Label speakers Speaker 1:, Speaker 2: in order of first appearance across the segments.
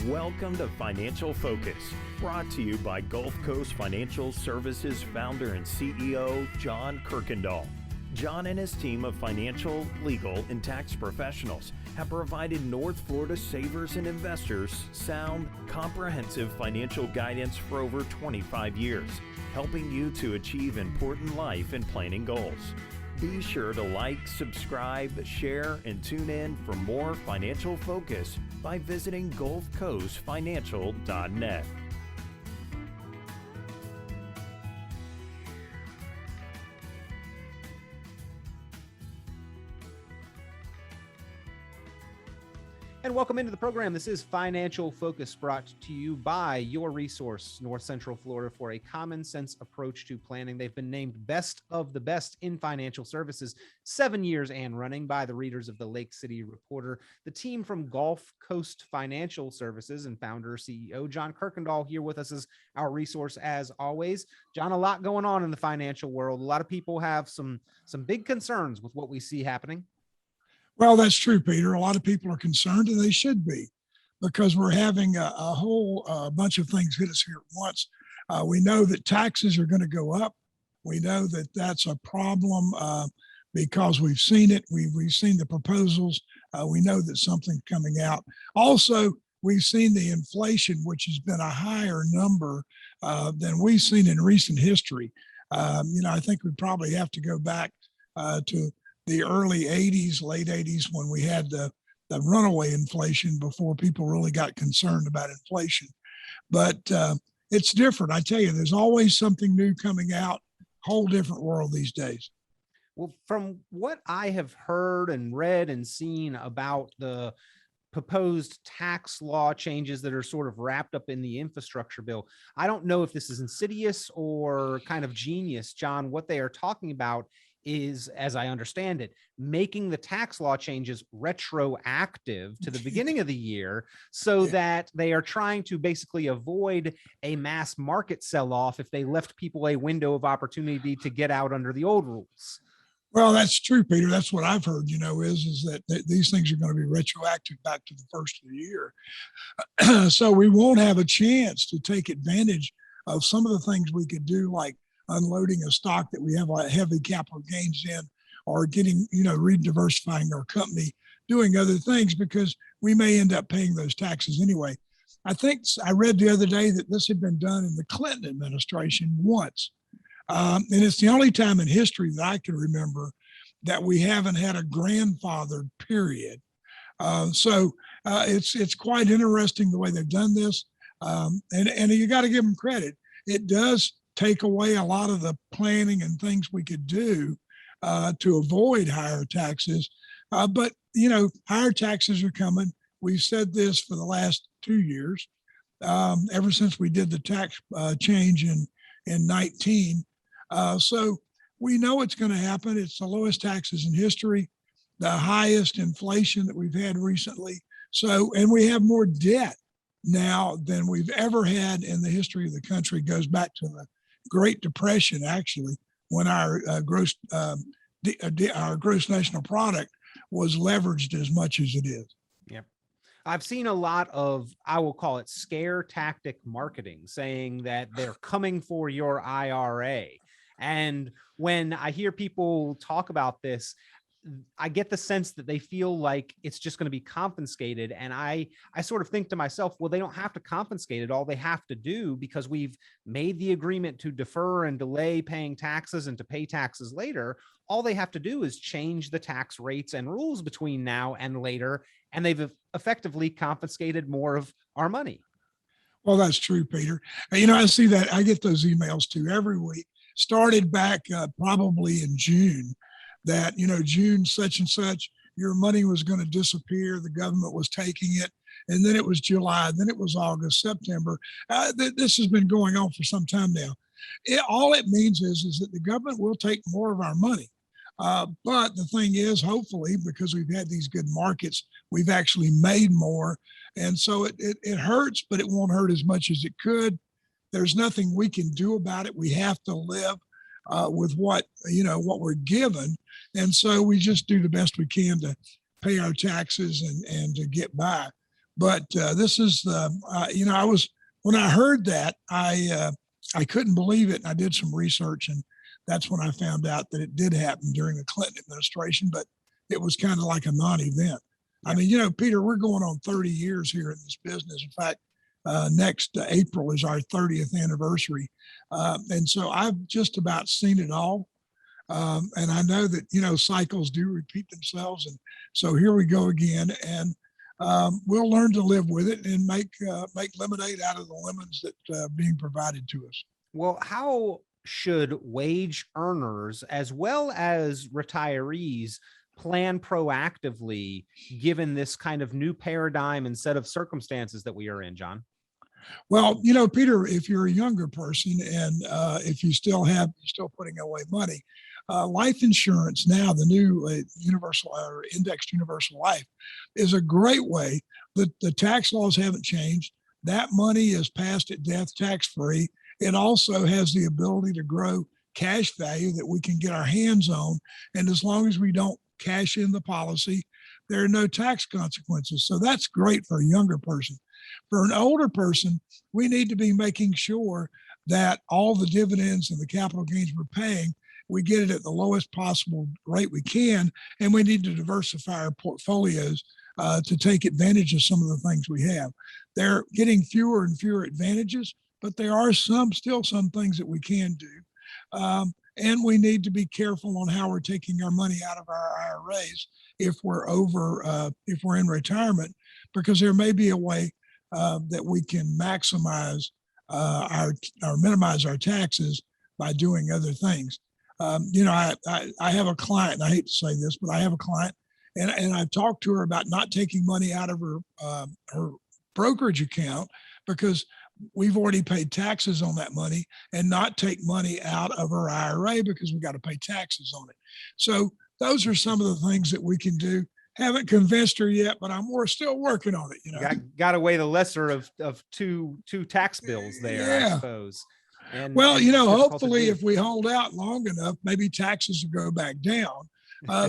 Speaker 1: Welcome to Financial Focus, brought to you by GulfCoast Financial Services founder and CEO, John Kuykendall. John and his team of financial, legal, and tax professionals have provided North Florida savers and investors sound, comprehensive financial guidance for over 25 years, helping you to achieve important life and planning goals. Be sure to like, subscribe, share, and tune in for more Financial Focus by visiting GulfCoastFinancial.net.
Speaker 2: And welcome into the program. This is Financial Focus, brought to you by your resource, North Central Florida, for a common sense approach to planning. They've been named Best of the Best in Financial Services 7 years and running by the readers of the Lake City Reporter. The team from Gulf Coast Financial Services and founder CEO John Kuykendall here with us as our resource as always. John, a lot going on in the financial world. A lot of people have some big concerns with what we see happening.
Speaker 3: Well, that's true, Peter. A lot of people are concerned, and they should be, because we're having a whole bunch of things hit us here at once. We know that taxes are going to go up. We know that that's a problem because we've seen it. We've seen the proposals. We know that something's coming out. Also, we've seen the inflation, which has been a higher number than we've seen in recent history. I think we probably have to go back to the early 80s, late 80s, when we had the runaway inflation before people really got concerned about inflation. But it's different. I tell you, there's always something new coming out, whole different world these days.
Speaker 2: Well, from what I have heard and read and seen about the proposed tax law changes that are sort of wrapped up in the infrastructure bill, I don't know if this is insidious or kind of genius, John. What they are talking about is, as I understand it, making the tax law changes retroactive to the beginning of the year so that they are trying to basically avoid a mass market sell-off if they left people a window of opportunity to get out under the old rules.
Speaker 3: Well, that's true, Peter. That's what I've heard, is that these things are going to be retroactive back to the first of the year. So we won't have a chance to take advantage of some of the things we could do, like unloading a stock that we have a heavy capital gains in, or getting, rediversifying our company, doing other things, because we may end up paying those taxes anyway. I think I read the other day that this had been done in the Clinton administration once. And it's the only time in history that I can remember that we haven't had a grandfathered period. So it's quite interesting the way they've done this. And you got to give them credit. It does take away a lot of the planning and things we could do to avoid higher taxes. But, higher taxes are coming. We've said this for the last 2 years, ever since we did the tax change in 19. So we know it's going to happen. It's the lowest taxes in history, the highest inflation that we've had recently. And we have more debt now than we've ever had in the history of the country. It goes back to the Great Depression, actually, when our gross national product was leveraged as much as it is.
Speaker 2: Yep. I've seen a lot of, I will call it scare tactic marketing, saying that they're coming for your IRA. And when I hear people talk about this, I get the sense that they feel like it's just going to be confiscated. And I sort of think to myself, well, they don't have to confiscate it. All they have to do, because we've made the agreement to defer and delay paying taxes and to pay taxes later, all they have to do is change the tax rates and rules between now and later. And they've effectively confiscated more of our money.
Speaker 3: Well, that's true, Peter. I see that. I get those emails too every week. Started back probably in June, that, June such and such, your money was going to disappear. The government was taking it. And then it was July, then it was August, September. This has been going on for some time now. All it means is that the government will take more of our money. But the thing is, hopefully, because we've had these good markets, we've actually made more. And so it hurts, but it won't hurt as much as it could. There's nothing we can do about it. We have to live with what we're given. And so we just do the best we can to pay our taxes and to get by. But this is when I heard that, I couldn't believe it. And I did some research, and that's when I found out that it did happen during the Clinton administration, but it was kind of like a non-event. Yeah. I mean, Peter, we're going on 30 years here in this business. In fact, next April is our 30th anniversary. And so I've just about seen it all. And I know that, cycles do repeat themselves. And so here we go again. And we'll learn to live with it and make lemonade out of the lemons that are being provided to us.
Speaker 2: Well, how should wage earners as well as retirees plan proactively given this kind of new paradigm and set of circumstances that we are in, John?
Speaker 3: Well, Peter, if you're a younger person and if you're still putting away money, life insurance now, the new universal or indexed universal life, is a great way. The tax laws haven't changed. That money is passed at death tax-free. It also has the ability to grow cash value that we can get our hands on. And as long as we don't cash in the policy, there are no tax consequences. So that's great for a younger person. For an older person, we need to be making sure that all the dividends and the capital gains we're paying, we get it at the lowest possible rate we can. And we need to diversify our portfolios to take advantage of some of the things we have. They're getting fewer and fewer advantages, but there are still some things that we can do. And we need to be careful on how we're taking our money out of our IRAs if we're in retirement, because there may be a way that we can maximize or minimize our taxes by doing other things. I have a client, and I hate to say this, but I have a client, and I've talked to her about not taking money out of her brokerage account because we've already paid taxes on that money, and not take money out of her IRA because we got to pay taxes on it. So those are some of the things that we can do. Haven't convinced her yet, but we're still working on it.
Speaker 2: Got to weigh the lesser of two tax bills there, yeah. I suppose.
Speaker 3: And hopefully if we hold out long enough, maybe taxes will go back down.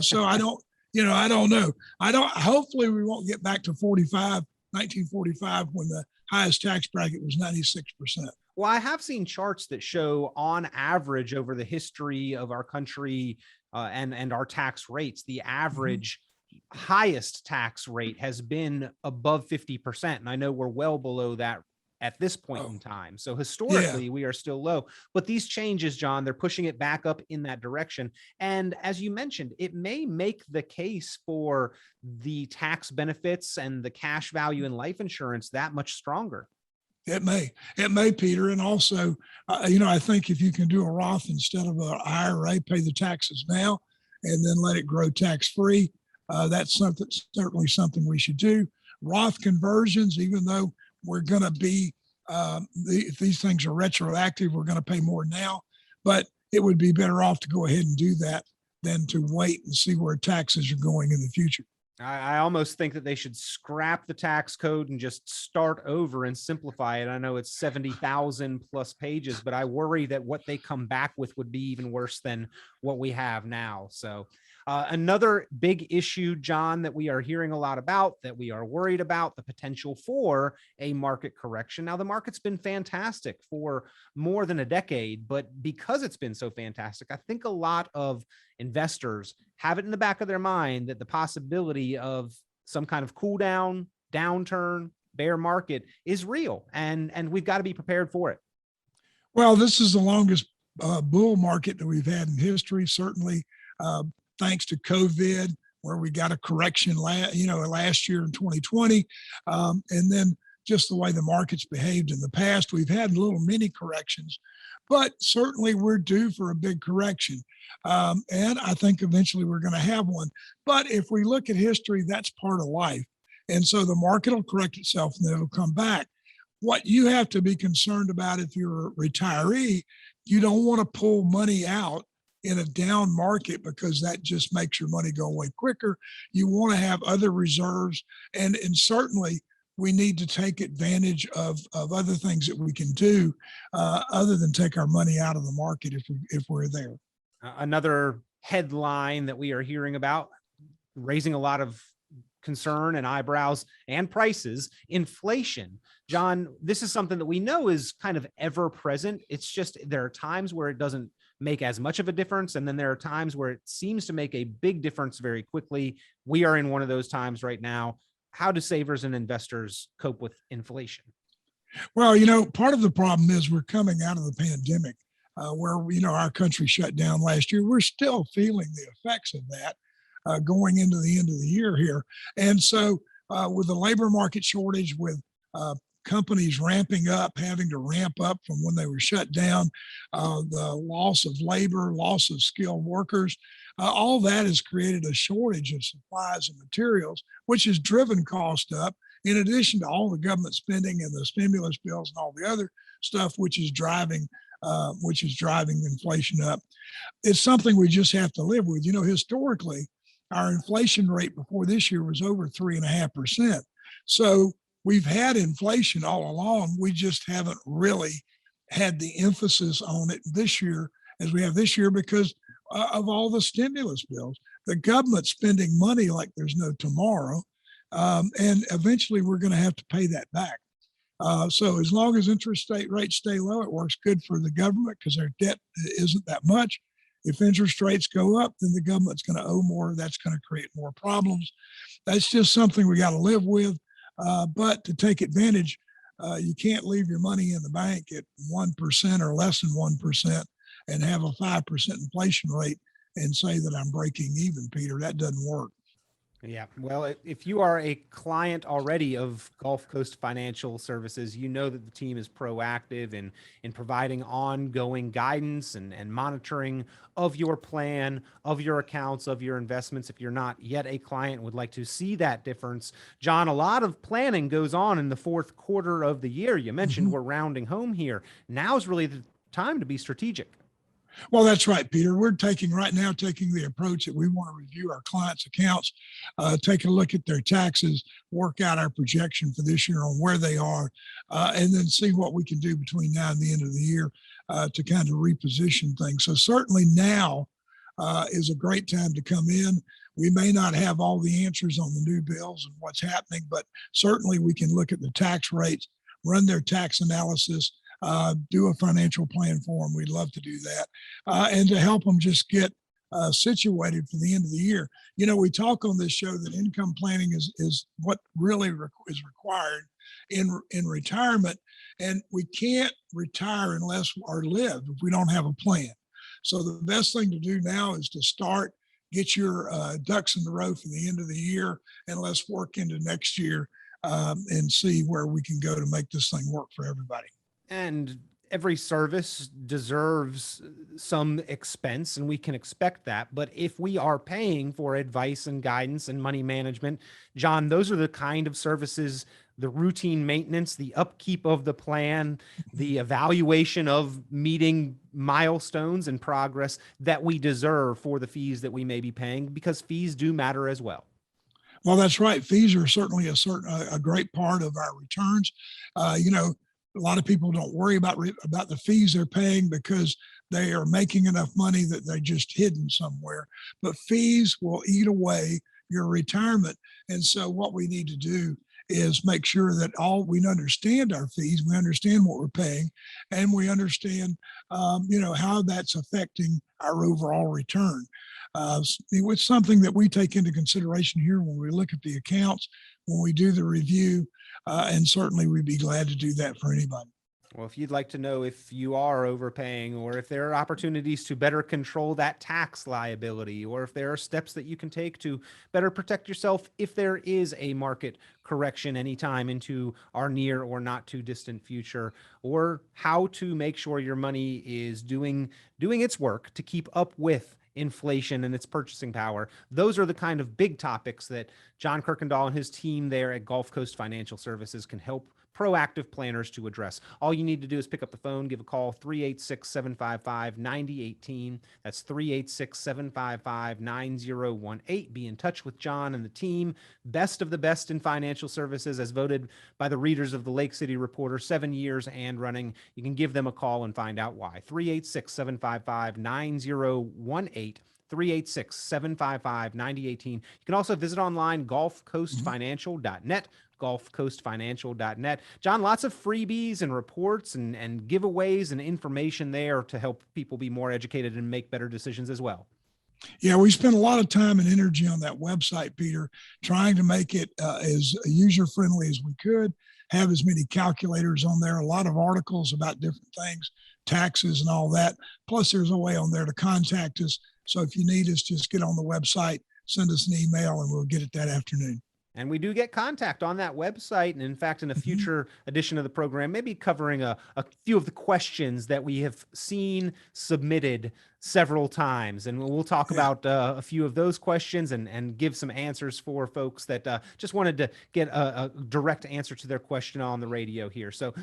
Speaker 3: So I don't know. Hopefully we won't get back to 1945 when the highest tax bracket was 96%.
Speaker 2: Well, I have seen charts that show on average over the history of our country and our tax rates, the average highest tax rate has been above 50%. And I know we're well below that at this point in time. So historically, we are still low. But these changes, John, they're pushing it back up in that direction. And as you mentioned, it may make the case for the tax benefits and the cash value in life insurance that much stronger.
Speaker 3: It may, Peter. And also, I think if you can do a Roth instead of an IRA, pay the taxes now and then let it grow tax-free, that's certainly something we should do. Roth conversions, even though we're going to be, if these things are retroactive, we're going to pay more now, but it would be better off to go ahead and do that than to wait and see where taxes are going in the future.
Speaker 2: I almost think that they should scrap the tax code and just start over and simplify it. I know it's 70,000 plus pages, but I worry that what they come back with would be even worse than what we have now. So another big issue, John, that we are hearing a lot about, that we are worried about, the potential for a market correction. Now, the market's been fantastic for more than a decade, but because it's been so fantastic, I think a lot of investors have it in the back of their mind that the possibility of some kind of cool down, downturn, bear market is real, and we've got to be prepared for it.
Speaker 3: Well, this is the longest bull market that we've had in history, certainly. Thanks to COVID, where we got a correction last year in 2020. And then just the way the market's behaved in the past, we've had little mini corrections, but certainly we're due for a big correction. And I think eventually we're going to have one. But if we look at history, that's part of life. And so the market will correct itself and then it'll come back. What you have to be concerned about if you're a retiree, you don't want to pull money out in a down market because that just makes your money go away quicker. You want to have other reserves, and certainly we need to take advantage of other things that we can do other than take our money out of the market if we're there.
Speaker 2: Another headline that we are hearing about, raising a lot of concern and eyebrows and prices, inflation. John, this is something that we know is kind of ever present. It's just there are times where it doesn't make as much of a difference. And then there are times where it seems to make a big difference very quickly. We are in one of those times right now. How do savers and investors cope with inflation?
Speaker 3: Well, part of the problem is we're coming out of the pandemic where, our country shut down last year. We're still feeling the effects of that going into the end of the year here. And so with the labor market shortage, with companies ramping up, having to ramp up from when they were shut down, the loss of labor, loss of skilled workers, all that has created a shortage of supplies and materials, which has driven cost up, in addition to all the government spending and the stimulus bills and all the other stuff, which is driving inflation up. It's something we just have to live with. Historically, our inflation rate before this year was over 3.5%. So we've had inflation all along. We just haven't really had the emphasis on it this year as we have this year because of all the stimulus bills. The government spending money like there's no tomorrow. And eventually we're going to have to pay that back. So as long as interest rates stay low, it works good for the government because their debt isn't that much. If interest rates go up, then the government's going to owe more. That's going to create more problems. That's just something we got to live with. But to take advantage, you can't leave your money in the bank at 1% or less than 1% and have a 5% inflation rate and say that I'm breaking even, Peter. That doesn't work.
Speaker 2: Yeah. Well, if you are a client already of GulfCoast Financial Services, you know that the team is proactive in providing ongoing guidance and monitoring of your plan, of your accounts, of your investments. If you're not yet a client and would like to see that difference, John, a lot of planning goes on in the fourth quarter of the year. You mentioned we're rounding home here. Now's really the time to be strategic.
Speaker 3: Well, that's right, Peter. We're taking the approach that we want to review our clients' accounts, take a look at their taxes, work out our projection for this year on where they are, and then see what we can do between now and the end of the year to kind of reposition things. So certainly now is a great time to come in. We may not have all the answers on the new bills and what's happening, but certainly we can look at the tax rates, run their tax analysis, do a financial plan for them. We'd love to do that. And to help them just get situated for the end of the year. We talk on this show that income planning is what really is required in retirement. And we can't retire unless or live if we don't have a plan. So the best thing to do now is to start, get your ducks in the row for the end of the year, and let's work into next year and see where we can go to make this thing work for everybody.
Speaker 2: And every service deserves some expense, and we can expect that. But if we are paying for advice and guidance and money management, John, those are the kind of services, the routine maintenance, the upkeep of the plan, the evaluation of meeting milestones and progress that we deserve for the fees that we may be paying, because fees do matter as well.
Speaker 3: Well, that's right. Fees are certainly a great part of our returns. A lot of people don't worry about the fees they're paying because they are making enough money that they're just hidden somewhere. But fees will eat away your retirement. And so what we need to do is make sure that we understand our fees, we understand what we're paying, and we understand, how that's affecting our overall return. It's something that we take into consideration here when we look at the accounts, when we do the review, and certainly we'd be glad to do that for anybody.
Speaker 2: Well, if you'd like to know if you are overpaying, or if there are opportunities to better control that tax liability, or if there are steps that you can take to better protect yourself if there is a market correction anytime into our near or not too distant future, or how to make sure your money is doing its work to keep up with inflation and its purchasing power. Those are the kind of big topics that John Kuykendall and his team there at GulfCoast Financial Services can help proactive planners to address. All you need to do is pick up the phone, give a call, 386-755-9018. That's 386-755-9018. Be in touch with John and the team. Best of the best in financial services, as voted by the readers of the Lake City Reporter, 7 years and running. You can give them a call and find out why. 386-755-9018. 386-755-9018. You can also visit online, GulfCoastFinancial.net. GulfCoastFinancial.net. John, lots of freebies and reports and giveaways and information there to help people be more educated and make better decisions as well.
Speaker 3: Yeah, we spent a lot of time and energy on that website, Peter, trying to make it as user-friendly as we could, have as many calculators on there, a lot of articles about different things, taxes and all that. Plus, there's a way on there to contact us. So if you need us, just get on the website, send us an email, and we'll get it that afternoon.
Speaker 2: And we do get contact on that website. And in fact, in a future edition of the program, maybe covering a few of the questions that we have seen submitted several times. And we'll talk about a few of those questions and give some answers for folks that just wanted to get a direct answer to their question on the radio here. So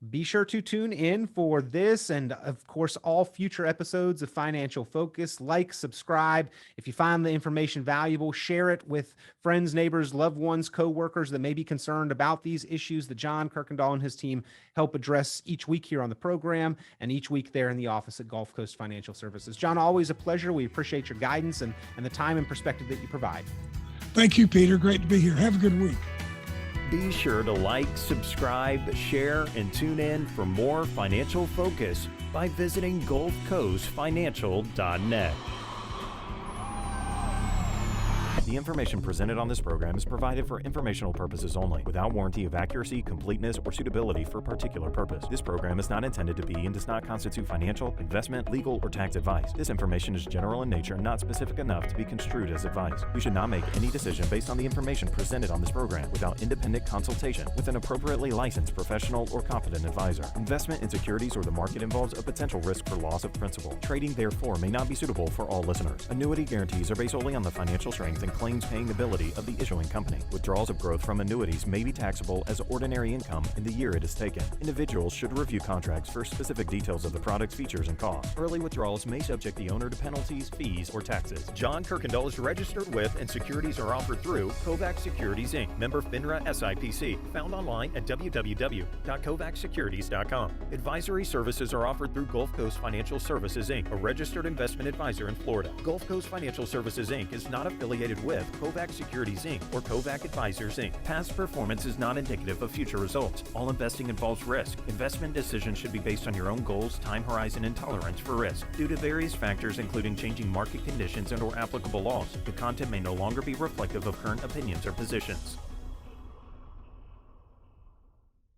Speaker 2: be sure to tune in for this and, of course, all future episodes of Financial Focus. Like, subscribe. If you find the information valuable, share it with friends, neighbors, loved ones, coworkers that may be concerned about these issues that John Kuykendall and his team help address each week here on the program and each week there in the office at Gulf Coast Financial Services. John, always a pleasure. We appreciate your guidance and the time and perspective that you provide.
Speaker 3: Thank you, Peter. Great to be here. Have a good week.
Speaker 1: Be sure to like, subscribe, share, and tune in for more Financial Focus by visiting GulfCoastFinancial.net. The information presented on this program is provided for informational purposes only, without warranty of accuracy, completeness, or suitability for a particular purpose. This program is not intended to be and does not constitute financial, investment, legal, or tax advice. This information is general in nature and not specific enough to be construed as advice. You should not make any decision based on the information presented on this program without independent consultation with an appropriately licensed professional or competent advisor. Investment in securities or the market involves a potential risk for loss of principal. Trading, therefore, may not be suitable for all listeners. Annuity guarantees are based solely on the financial strength and claims-paying ability of the issuing company. Withdrawals of growth from annuities may be taxable as ordinary income in the year it is taken. Individuals should review contracts for specific details of the product's features and costs. Early withdrawals may subject the owner to penalties, fees, or taxes. John Kuykendall is registered with and securities are offered through Kovac Securities, Inc., member FINRA SIPC, found online at www.kovacsecurities.com. Advisory services are offered through Gulf Coast Financial Services, Inc., a registered investment advisor in Florida. Gulf Coast Financial Services, Inc. is not affiliated with Kovac Securities, Inc. or Kovac Advisors, Inc. Past performance is not indicative of future results. All investing involves risk. Investment decisions should be based on your own goals, time horizon, and tolerance for risk. Due to various factors, including changing market conditions and/or applicable laws, the content may no longer be reflective of current opinions or positions.